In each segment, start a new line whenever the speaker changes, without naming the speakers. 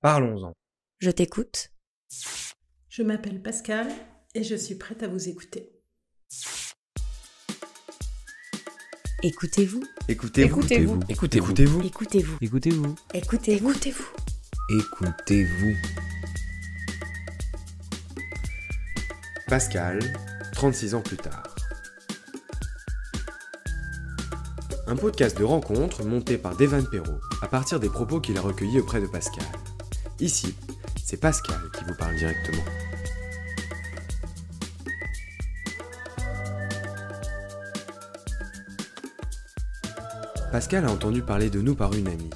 Parlons-en.
Je t'écoute.
Je m'appelle Pascal et je suis prête à vous écouter.
Écoutez-vous.
Écoutez-vous.
Écoutez-vous.
Écoutez-vous.
Écoutez-vous.
Écoutez-vous.
Écoutez-vous.
Écoutez-vous. Pascal, 36 ans plus tard. Un podcast de rencontre monté par Devan Perrault à partir des propos qu'il a recueillis auprès de Pascal. Ici, c'est Pascal qui vous parle directement. Pascal a entendu parler de nous par une amie.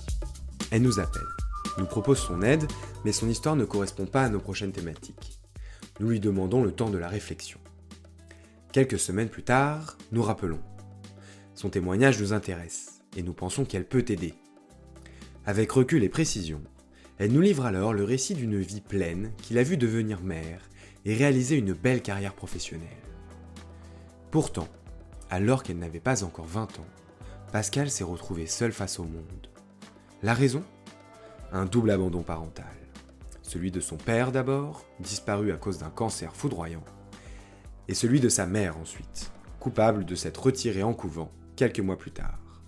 Elle nous appelle, nous propose son aide, mais son histoire ne correspond pas à nos prochaines thématiques. Nous lui demandons le temps de la réflexion. Quelques semaines plus tard, nous rappelons. Son témoignage nous intéresse, et nous pensons qu'elle peut aider. Avec recul et précision, elle nous livre alors le récit d'une vie pleine qui l'a vue devenir mère et réaliser une belle carrière professionnelle. Pourtant, alors qu'elle n'avait pas encore 20 ans, Pascal s'est retrouvée seule face au monde. La raison ? Un double abandon parental. Celui de son père d'abord, disparu à cause d'un cancer foudroyant, et celui de sa mère ensuite, coupable de s'être retirée en couvent quelques mois plus tard.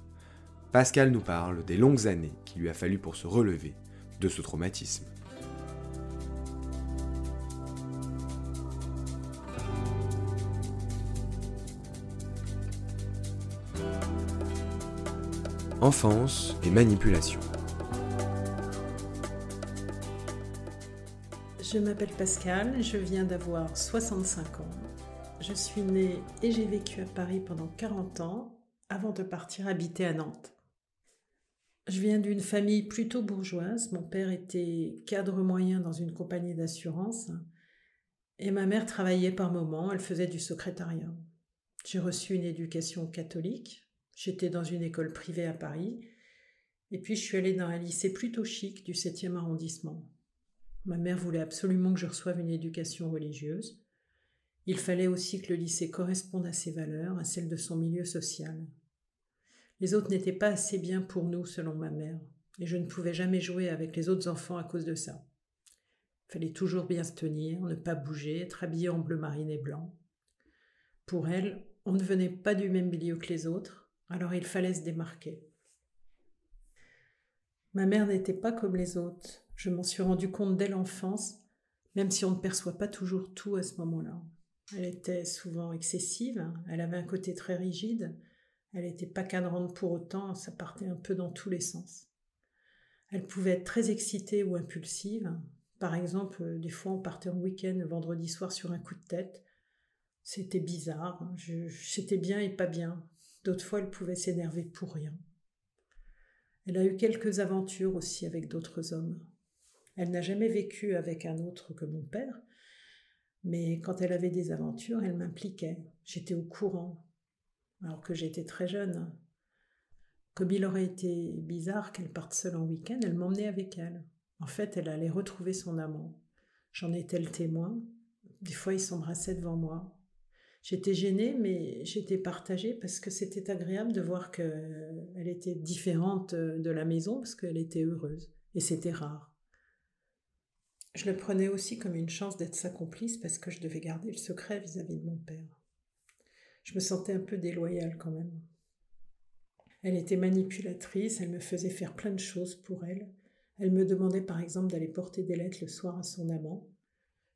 Pascal nous parle des longues années qu'il lui a fallu pour se relever de ce traumatisme. Enfance et manipulation.
Je m'appelle Pascal, je viens d'avoir 65 ans. Je suis née et j'ai vécu à Paris pendant 40 ans avant de partir habiter à Nantes. Je viens d'une famille plutôt bourgeoise. Mon père était cadre moyen dans une compagnie d'assurance et ma mère travaillait par moments, elle faisait du secrétariat. J'ai reçu une éducation catholique, j'étais dans une école privée à Paris et puis je suis allée dans un lycée plutôt chic du 7e arrondissement. Ma mère voulait absolument que je reçoive une éducation religieuse. Il fallait aussi que le lycée corresponde à ses valeurs, à celles de son milieu social. Les autres n'étaient pas assez bien pour nous, selon ma mère, et je ne pouvais jamais jouer avec les autres enfants à cause de ça. Il fallait toujours bien se tenir, ne pas bouger, être habillé en bleu marine et blanc. Pour elle, on ne venait pas du même milieu que les autres, alors il fallait se démarquer. Ma mère n'était pas comme les autres. Je m'en suis rendu compte dès l'enfance, même si on ne perçoit pas toujours tout à ce moment-là. Elle était souvent excessive, elle avait un côté très rigide, elle n'était pas cadrante pour autant, ça partait un peu dans tous les sens. Elle pouvait être très excitée ou impulsive. Par exemple, des fois on partait en week-end vendredi soir sur un coup de tête. C'était bizarre, j'étais bien et pas bien. D'autres fois elle pouvait s'énerver pour rien. Elle a eu quelques aventures aussi avec d'autres hommes. Elle n'a jamais vécu avec un autre que mon père, mais quand elle avait des aventures, elle m'impliquait. J'étais au courant, alors que j'étais très jeune. Comme il aurait été bizarre qu'elle parte seule en week-end, elle m'emmenait avec elle. En fait, elle allait retrouver son amant. J'en étais le témoin. Des fois, il s'embrassait devant moi. J'étais gênée, mais j'étais partagée parce que c'était agréable de voir qu'elle était différente de la maison parce qu'elle était heureuse. Et c'était rare. Je le prenais aussi comme une chance d'être sa complice parce que je devais garder le secret vis-à-vis de mon père. Je me sentais un peu déloyale quand même. Elle était manipulatrice, elle me faisait faire plein de choses pour elle. Elle me demandait par exemple d'aller porter des lettres le soir à son amant.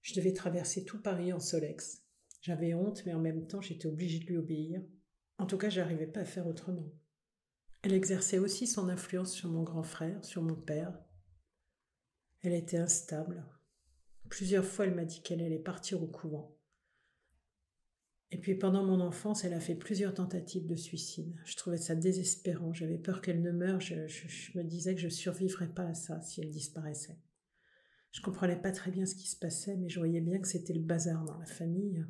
Je devais traverser tout Paris en Solex. J'avais honte, mais en même temps j'étais obligée de lui obéir. En tout cas, je n'arrivais pas à faire autrement. Elle exerçait aussi son influence sur mon grand frère, sur mon père. Elle était instable. Plusieurs fois, elle m'a dit qu'elle allait partir au couvent. Et puis pendant mon enfance, elle a fait plusieurs tentatives de suicide. Je trouvais ça désespérant. J'avais peur qu'elle ne meure. Je me disais que je ne survivrais pas à ça si elle disparaissait. Je ne comprenais pas très bien ce qui se passait, mais je voyais bien que c'était le bazar dans la famille.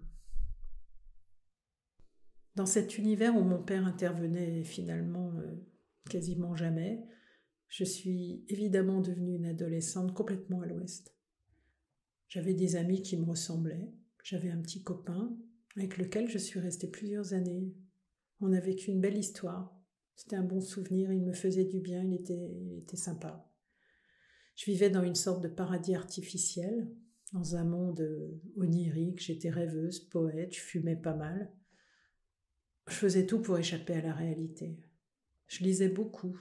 Dans cet univers où mon père intervenait finalement quasiment jamais, je suis évidemment devenue une adolescente complètement à l'ouest. J'avais des amis qui me ressemblaient. J'avais un petit copain avec lequel je suis restée plusieurs années. On a vécu une belle histoire. C'était un bon souvenir, il me faisait du bien, il était sympa. Je vivais dans une sorte de paradis artificiel, dans un monde onirique. J'étais rêveuse, poète, je fumais pas mal. Je faisais tout pour échapper à la réalité. Je lisais beaucoup.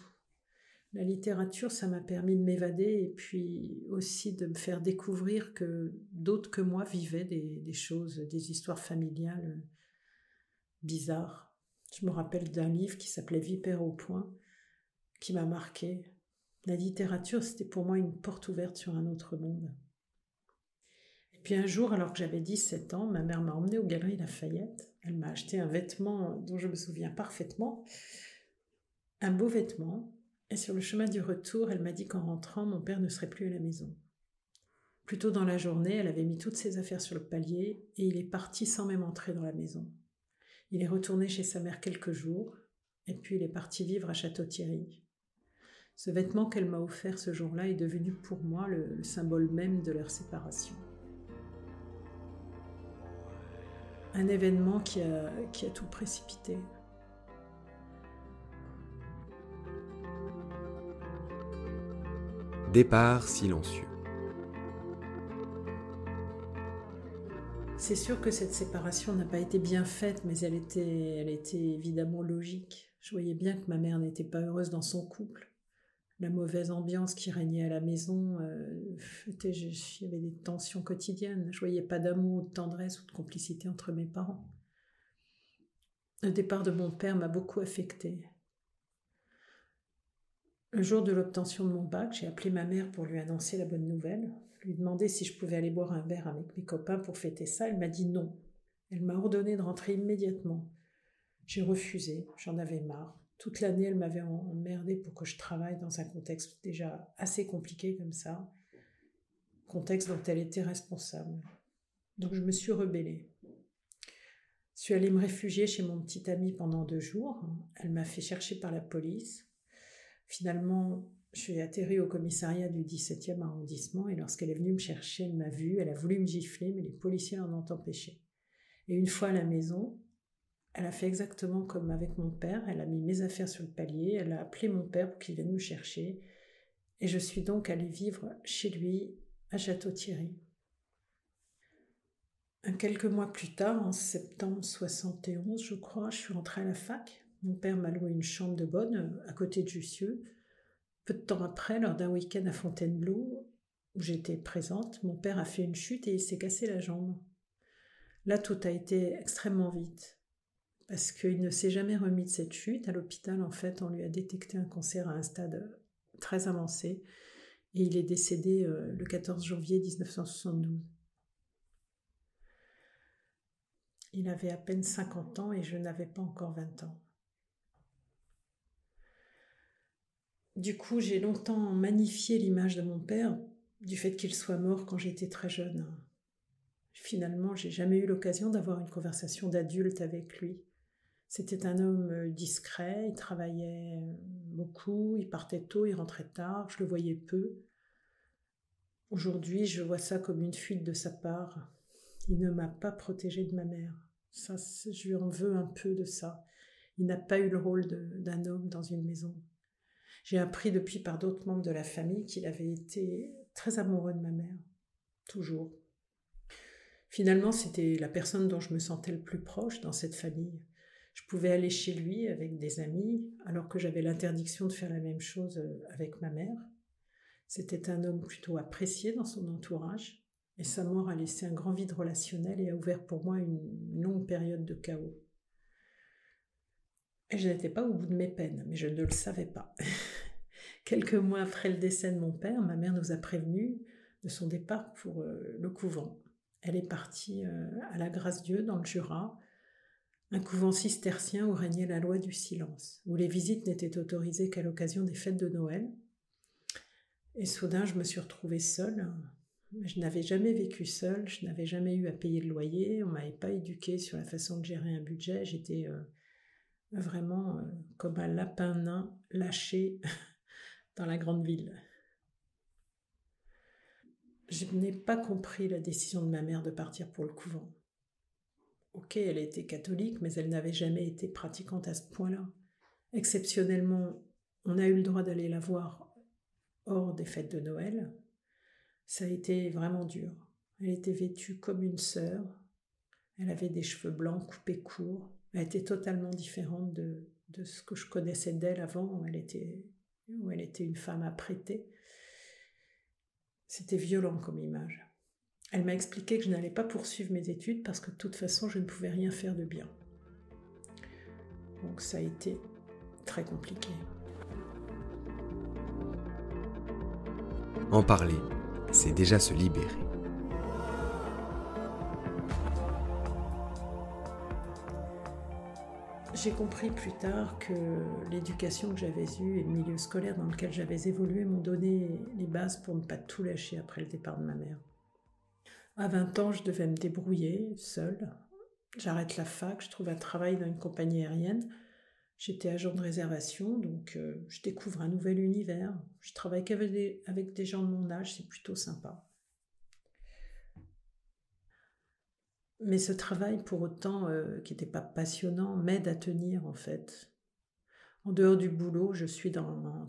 La littérature, ça m'a permis de m'évader et puis aussi de me faire découvrir que d'autres que moi vivaient des choses, des histoires familiales bizarres. Je me rappelle d'un livre qui s'appelait Vipère au poing, qui m'a marqué. La littérature, c'était pour moi une porte ouverte sur un autre monde. Et puis un jour, alors que j'avais 17 ans, ma mère m'a emmenée aux Galeries Lafayette. Elle m'a acheté un vêtement dont je me souviens parfaitement, un beau vêtement. Et sur le chemin du retour, elle m'a dit qu'en rentrant, mon père ne serait plus à la maison. Plus tôt dans la journée, elle avait mis toutes ses affaires sur le palier et il est parti sans même entrer dans la maison. Il est retourné chez sa mère quelques jours et puis il est parti vivre à Château-Thierry. Ce vêtement qu'elle m'a offert ce jour-là est devenu pour moi le symbole même de leur séparation. Un événement qui a tout précipité.
Départ silencieux.
C'est sûr que cette séparation n'a pas été bien faite, mais elle était évidemment logique. Je voyais bien que ma mère n'était pas heureuse dans son couple. La mauvaise ambiance qui régnait à la maison, il y avait des tensions quotidiennes. Je voyais pas d'amour, de tendresse ou de complicité entre mes parents. Le départ de mon père m'a beaucoup affectée. Le jour de l'obtention de mon bac, j'ai appelé ma mère pour lui annoncer la bonne nouvelle, lui demander si je pouvais aller boire un verre avec mes copains pour fêter ça. Elle m'a dit non. Elle m'a ordonné de rentrer immédiatement. J'ai refusé, j'en avais marre. Toute l'année, elle m'avait emmerdée pour que je travaille dans un contexte déjà assez compliqué comme ça, contexte dont elle était responsable. Donc je me suis rebellée. Je suis allée me réfugier chez mon petit ami pendant 2 jours. Elle m'a fait chercher par la police. Finalement, je suis atterrie au commissariat du 17e arrondissement et lorsqu'elle est venue me chercher, elle m'a vue, elle a voulu me gifler, mais les policiers en ont empêché. Et une fois à la maison, elle a fait exactement comme avec mon père, elle a mis mes affaires sur le palier, elle a appelé mon père pour qu'il vienne me chercher et je suis donc allée vivre chez lui à Château-Thierry. Quelques mois plus tard, en septembre 71, je crois, je suis rentrée à la fac. Mon père m'a loué une chambre de bonne à côté de Jussieu. Peu de temps après, lors d'un week-end à Fontainebleau, où j'étais présente, mon père a fait une chute et il s'est cassé la jambe. Là, tout a été extrêmement vite, parce qu'il ne s'est jamais remis de cette chute. À l'hôpital, en fait, on lui a détecté un cancer à un stade très avancé et il est décédé le 14 janvier 1972. Il avait à peine 50 ans et je n'avais pas encore 20 ans. Du coup, j'ai longtemps magnifié l'image de mon père du fait qu'il soit mort quand j'étais très jeune. Finalement, j'ai jamais eu l'occasion d'avoir une conversation d'adulte avec lui. C'était un homme discret, il travaillait beaucoup, il partait tôt, il rentrait tard, je le voyais peu. Aujourd'hui, je vois ça comme une fuite de sa part. Il ne m'a pas protégée de ma mère. Ça, je lui en veux un peu de ça. Il n'a pas eu le rôle d'un homme dans une maison. J'ai appris depuis par d'autres membres de la famille qu'il avait été très amoureux de ma mère, toujours. Finalement, c'était la personne dont je me sentais le plus proche dans cette famille. Je pouvais aller chez lui avec des amis, alors que j'avais l'interdiction de faire la même chose avec ma mère. C'était un homme plutôt apprécié dans son entourage, et sa mort a laissé un grand vide relationnel et a ouvert pour moi une longue période de chaos. Et je n'étais pas au bout de mes peines, mais je ne le savais pas. Quelques mois après le décès de mon père, ma mère nous a prévenus de son départ pour le couvent. Elle est partie à la Grâce-Dieu dans le Jura, un couvent cistercien où régnait la loi du silence, où les visites n'étaient autorisées qu'à l'occasion des fêtes de Noël. Et soudain, je me suis retrouvée seule. Je n'avais jamais vécu seule, je n'avais jamais eu à payer le loyer, on ne m'avait pas éduquée sur la façon de gérer un budget. J'étais vraiment comme un lapin nain lâché dans la grande ville. Je n'ai pas compris la décision de ma mère de partir pour le couvent. Ok, elle était catholique, mais elle n'avait jamais été pratiquante à ce point-là. Exceptionnellement, on a eu le droit d'aller la voir hors des fêtes de Noël. Ça a été vraiment dur. Elle était vêtue comme une sœur. Elle avait des cheveux blancs coupés courts. Elle était totalement différente de ce que je connaissais d'elle avant, où elle était une femme apprêtée. C'était violent comme image. Elle m'a expliqué que je n'allais pas poursuivre mes études parce que de toute façon, je ne pouvais rien faire de bien. Donc ça a été très compliqué.
En parler, c'est déjà se libérer.
J'ai compris plus tard que l'éducation que j'avais eue et le milieu scolaire dans lequel j'avais évolué m'ont donné les bases pour ne pas tout lâcher après le départ de ma mère. À 20 ans, je devais me débrouiller seule. J'arrête la fac, je trouve un travail dans une compagnie aérienne. J'étais agent de réservation, donc je découvre un nouvel univers. Je travaille avec des gens de mon âge, c'est plutôt sympa. Mais ce travail, pour autant, qui n'était pas passionnant, m'aide à tenir en fait. En dehors du boulot, je suis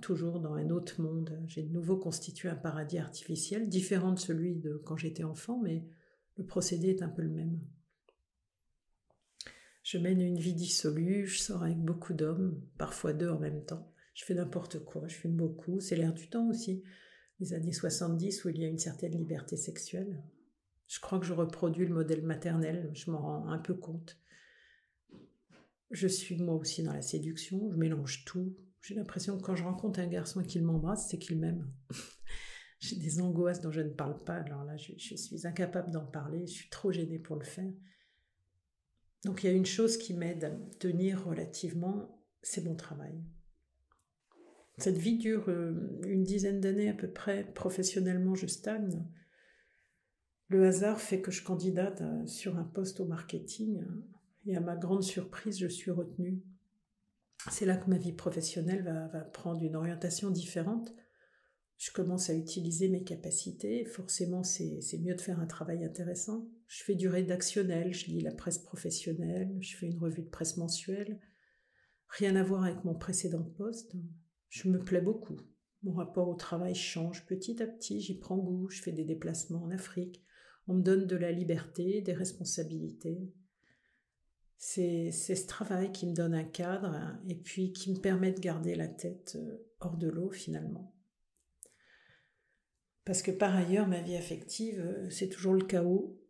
toujours dans un autre monde. J'ai de nouveau constitué un paradis artificiel, différent de celui de quand j'étais enfant, mais le procédé est un peu le même. Je mène une vie dissolue, je sors avec beaucoup d'hommes, parfois 2 en même temps. Je fais n'importe quoi, je fume beaucoup, c'est l'air du temps aussi, les années 70 où il y a une certaine liberté sexuelle. Je crois que je reproduis le modèle maternel, je m'en rends un peu compte. Je suis moi aussi dans la séduction, je mélange tout. J'ai l'impression que quand je rencontre un garçon et qu'il m'embrasse, c'est qu'il m'aime. J'ai des angoisses dont je ne parle pas, alors là je suis incapable d'en parler, je suis trop gênée pour le faire. Donc il y a une chose qui m'aide à me tenir relativement, c'est mon travail. Cette vie dure une dizaine d'années à peu près, professionnellement je stagne. Le hasard fait que je candidate sur un poste au marketing et à ma grande surprise, je suis retenue. C'est là que ma vie professionnelle va prendre une orientation différente. Je commence à utiliser mes capacités. Forcément, c'est mieux de faire un travail intéressant. Je fais du rédactionnel, je lis la presse professionnelle, je fais une revue de presse mensuelle. Rien à voir avec mon précédent poste. Je me plais beaucoup. Mon rapport au travail change petit à petit, j'y prends goût, je fais des déplacements en Afrique. On me donne de la liberté, des responsabilités. C'est ce travail qui me donne un cadre et puis qui me permet de garder la tête hors de l'eau finalement. Parce que par ailleurs, ma vie affective, c'est toujours le chaos.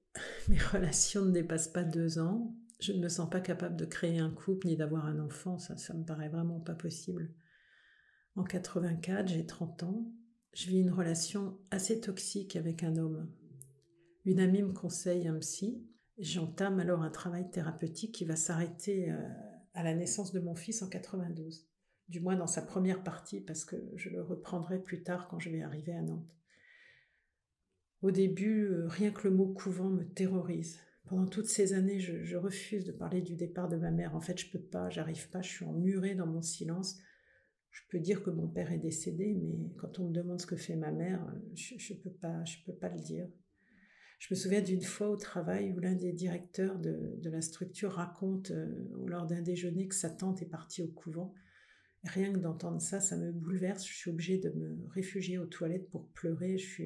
Mes relations ne dépassent pas 2 ans. Je ne me sens pas capable de créer un couple ni d'avoir un enfant, ça me paraît vraiment pas possible. En 84, j'ai 30 ans. Je vis une relation assez toxique avec un homme. Une amie me conseille un psy. J'entame alors un travail thérapeutique qui va s'arrêter à la naissance de mon fils en 92. Du moins dans sa première partie, parce que je le reprendrai plus tard quand je vais arriver à Nantes. Au début, rien que le mot couvent me terrorise. Pendant toutes ces années, je refuse de parler du départ de ma mère. En fait, je peux pas, j'arrive pas, je suis emmurée dans mon silence. Je peux dire que mon père est décédé, mais quand on me demande ce que fait ma mère, je peux pas le dire. Je me souviens d'une fois au travail où l'un des directeurs de la structure raconte lors d'un déjeuner que sa tante est partie au couvent. Rien que d'entendre ça, ça me bouleverse. Je suis obligée de me réfugier aux toilettes pour pleurer. Je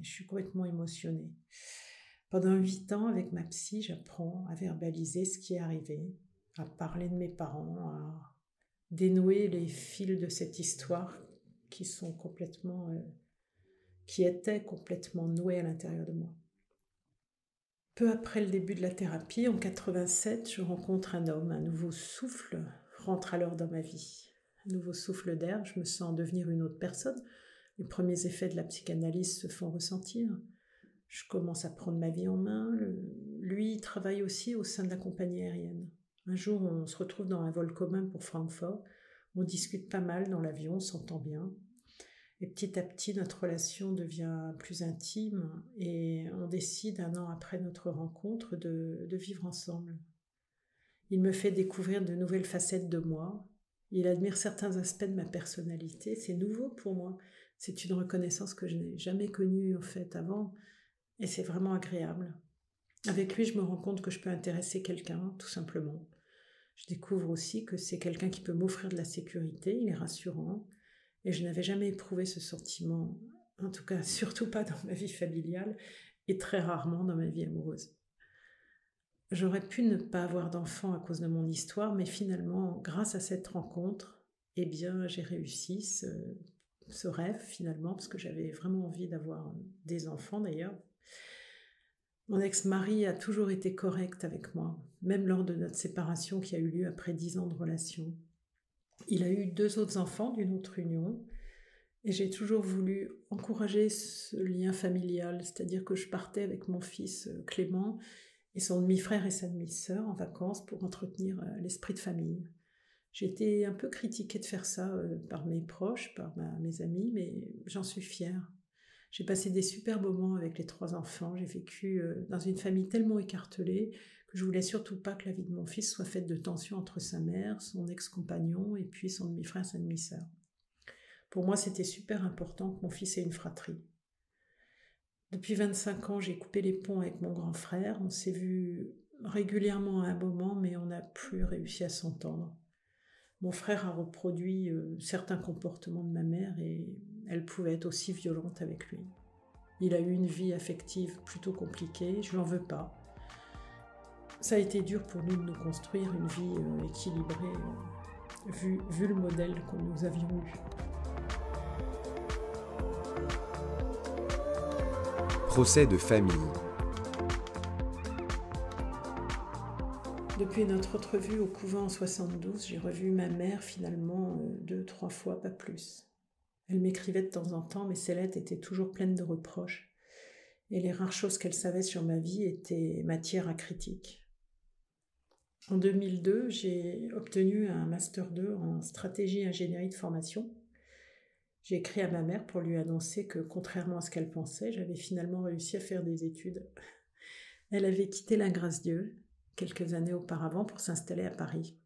suis complètement émotionnée. Pendant 8 ans, avec ma psy, j'apprends à verbaliser ce qui est arrivé, à parler de mes parents, à dénouer les fils de cette histoire qui étaient complètement noués à l'intérieur de moi. Peu après le début de la thérapie, en 87, je rencontre un homme, un nouveau souffle rentre alors dans ma vie. Un nouveau souffle d'air, je me sens devenir une autre personne. Les premiers effets de la psychanalyse se font ressentir. Je commence à prendre ma vie en main. Lui, il travaille aussi au sein de la compagnie aérienne. Un jour, on se retrouve dans un vol commun pour Francfort. On discute pas mal dans l'avion, on s'entend bien. Et petit à petit, notre relation devient plus intime et on décide, 1 an après notre rencontre, de vivre ensemble. Il me fait découvrir de nouvelles facettes de moi. Il admire certains aspects de ma personnalité. C'est nouveau pour moi. C'est une reconnaissance que je n'ai jamais connue en fait avant. Et c'est vraiment agréable. Avec lui, je me rends compte que je peux intéresser quelqu'un, tout simplement. Je découvre aussi que c'est quelqu'un qui peut m'offrir de la sécurité. Il est rassurant. Et je n'avais jamais éprouvé ce sentiment, en tout cas surtout pas dans ma vie familiale et très rarement dans ma vie amoureuse. J'aurais pu ne pas avoir d'enfant à cause de mon histoire, mais finalement, grâce à cette rencontre, eh bien, j'ai réussi ce rêve finalement, parce que j'avais vraiment envie d'avoir des enfants d'ailleurs. Mon ex-mari a toujours été correct avec moi, même lors de notre séparation qui a eu lieu après 10 ans de relation. Il a eu 2 autres enfants d'une autre union, et j'ai toujours voulu encourager ce lien familial, c'est-à-dire que je partais avec mon fils Clément et son demi-frère et sa demi-sœur en vacances pour entretenir l'esprit de famille. J'ai été un peu critiquée de faire ça par mes proches, par mes amis, mais j'en suis fière. J'ai passé des super moments avec les 3 enfants. J'ai vécu dans une famille tellement écartelée que je voulais surtout pas que la vie de mon fils soit faite de tensions entre sa mère, son ex-compagnon et puis son demi-frère, sa demi-sœur. Pour moi, c'était super important que mon fils ait une fratrie. Depuis 25 ans, j'ai coupé les ponts avec mon grand frère. On s'est vus régulièrement à un moment, mais on n'a plus réussi à s'entendre. Mon frère a reproduit certains comportements de ma mère et elle pouvait être aussi violente avec lui. Il a eu une vie affective plutôt compliquée, je lui en veux pas. Ça a été dur pour nous de nous construire une vie équilibrée, vu le modèle que nous avions eu.
Procès de famille.
Depuis notre entrevue au couvent en 72, j'ai revu ma mère finalement 2-3 fois, pas plus. Elle m'écrivait de temps en temps, mais ses lettres étaient toujours pleines de reproches. Et les rares choses qu'elle savait sur ma vie étaient matière à critique. En 2002, j'ai obtenu un Master 2 en stratégie et ingénierie de formation. J'ai écrit à ma mère pour lui annoncer que, contrairement à ce qu'elle pensait, j'avais finalement réussi à faire des études. Elle avait quitté la grâce Dieu quelques années auparavant pour s'installer à Paris.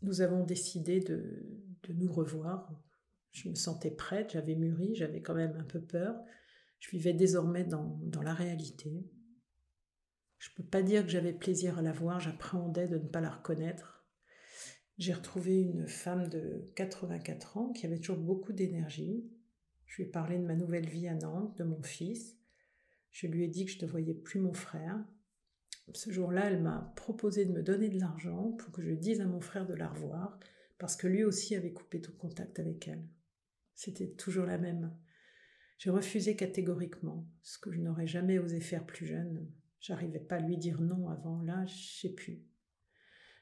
Nous avons décidé de nous revoir. Je me sentais prête, j'avais mûri, j'avais quand même un peu peur. Je vivais désormais dans la réalité. Je ne peux pas dire que j'avais plaisir à la voir, j'appréhendais de ne pas la reconnaître. J'ai retrouvé une femme de 84 ans qui avait toujours beaucoup d'énergie. Je lui ai parlé de ma nouvelle vie à Nantes, de mon fils. Je lui ai dit que je ne voyais plus mon frère. Ce jour-là, elle m'a proposé de me donner de l'argent pour que je dise à mon frère de la revoir, parce que lui aussi avait coupé tout contact avec elle. C'était toujours la même. J'ai refusé catégoriquement, ce que je n'aurais jamais osé faire plus jeune. J'arrivais pas à lui dire non avant là, je sais plus.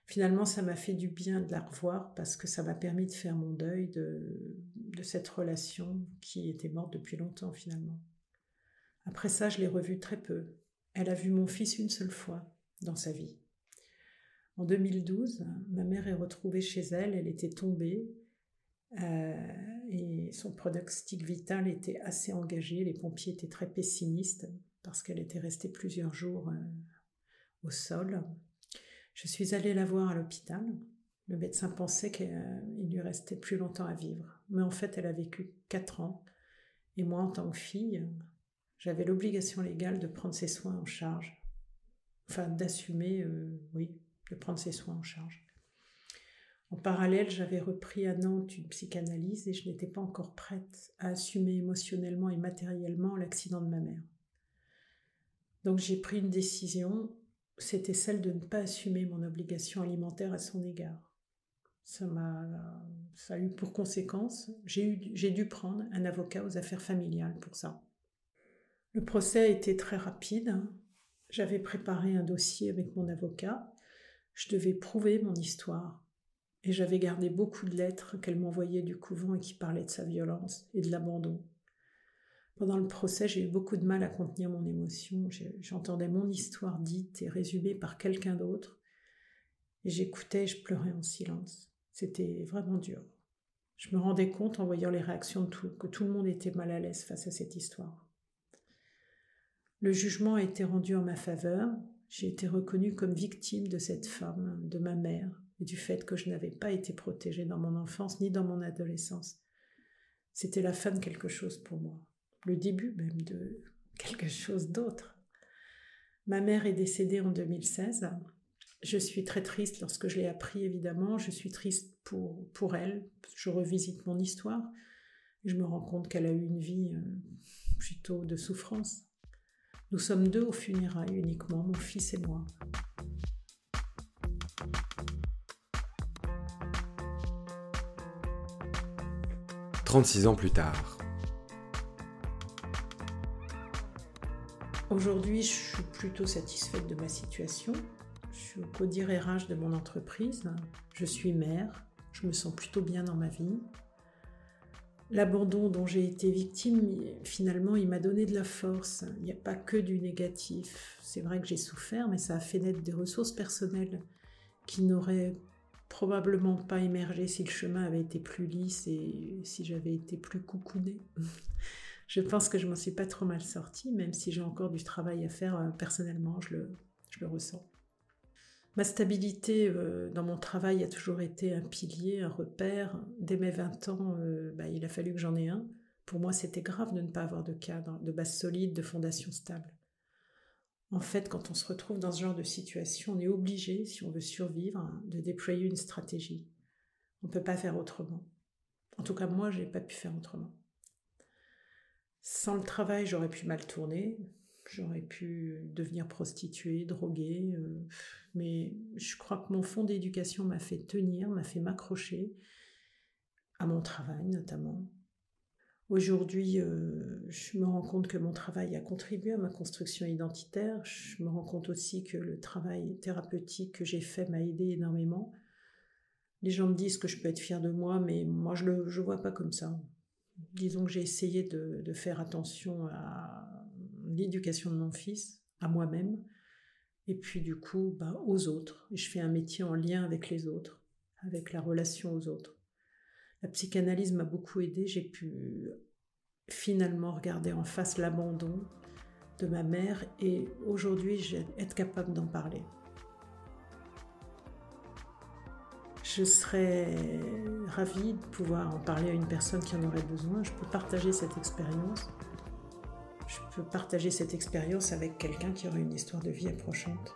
Finalement, ça m'a fait du bien de la revoir parce que ça m'a permis de faire mon deuil de cette relation qui était morte depuis longtemps finalement. Après ça, je l'ai revue très peu. Elle a vu mon fils une seule fois dans sa vie. En 2012, ma mère est retrouvée chez elle, elle était tombée et son pronostic vital était assez engagé. Les pompiers étaient très pessimistes parce qu'elle était restée plusieurs jours au sol. Je suis allée la voir à l'hôpital. Le médecin pensait qu'il lui restait plus longtemps à vivre. Mais en fait, elle a vécu 4 ans. Et moi, en tant que fille, j'avais l'obligation légale de prendre ses soins en charge. Enfin, d'assumer, de prendre ses soins en charge. En parallèle, j'avais repris à Nantes une psychanalyse et je n'étais pas encore prête à assumer émotionnellement et matériellement l'accident de ma mère. Donc j'ai pris une décision, c'était celle de ne pas assumer mon obligation alimentaire à son égard. Ça a eu pour conséquence, j'ai dû prendre un avocat aux affaires familiales pour ça. Le procès a été très rapide. J'avais préparé un dossier avec mon avocat. Je devais prouver mon histoire. Et j'avais gardé beaucoup de lettres qu'elle m'envoyait du couvent et qui parlaient de sa violence et de l'abandon. Pendant le procès, j'ai eu beaucoup de mal à contenir mon émotion. J'entendais mon histoire dite et résumée par quelqu'un d'autre. Et j'écoutais et je pleurais en silence. C'était vraiment dur. Je me rendais compte en voyant les réactions que tout le monde était mal à l'aise face à cette histoire. Le jugement a été rendu en ma faveur. J'ai été reconnue comme victime de cette femme, de ma mère, et du fait que je n'avais pas été protégée dans mon enfance ni dans mon adolescence. C'était la fin de quelque chose pour moi, le début même de quelque chose d'autre. Ma mère est décédée en 2016. Je suis très triste lorsque je l'ai appris, évidemment. Je suis triste pour elle. Je revisite mon histoire. Je me rends compte qu'elle a eu une vie plutôt de souffrance. Nous sommes 2 aux funérailles uniquement, mon fils et moi. «
36 ans plus tard.
Aujourd'hui, je suis plutôt satisfaite de ma situation. Je suis au codir RH de mon entreprise. Je suis mère. Je me sens plutôt bien dans ma vie. L'abandon dont j'ai été victime, finalement, il m'a donné de la force. Il n'y a pas que du négatif. C'est vrai que j'ai souffert, mais ça a fait naître des ressources personnelles qui n'auraient probablement pas émergé si le chemin avait été plus lisse et si j'avais été plus coucounée. Je pense que je m'en suis pas trop mal sortie, même si j'ai encore du travail à faire personnellement, je le ressens. Ma stabilité dans mon travail a toujours été un pilier, un repère. Dès mes 20 ans, il a fallu que j'en ai un. Pour moi, c'était grave de ne pas avoir de cadre, de base solide, de fondation stable. En fait, quand on se retrouve dans ce genre de situation, on est obligé, si on veut survivre, de déployer une stratégie. On ne peut pas faire autrement. En tout cas, moi, je n'ai pas pu faire autrement. Sans le travail, j'aurais pu mal tourner. J'aurais pu devenir prostituée, droguée, mais je crois que mon fond d'éducation m'a fait tenir, m'a fait m'accrocher à mon travail notamment. Aujourd'hui, je me rends compte que mon travail a contribué à ma construction identitaire. Je me rends compte aussi que le travail thérapeutique que j'ai fait m'a aidé énormément. Les gens me disent que je peux être fière de moi, mais moi je le vois pas comme ça. Disons que j'ai essayé de faire attention à l'éducation de mon fils, à moi-même, et puis du coup aux autres. Et je fais un métier en lien avec les autres, avec la relation aux autres. La psychanalyse m'a beaucoup aidée, j'ai pu finalement regarder en face l'abandon de ma mère et aujourd'hui j'ai être capable d'en parler. Je serais ravie de pouvoir en parler à une personne qui en aurait besoin. Je peux partager cette expérience. Je peux partager cette expérience avec quelqu'un qui aurait une histoire de vie approchante.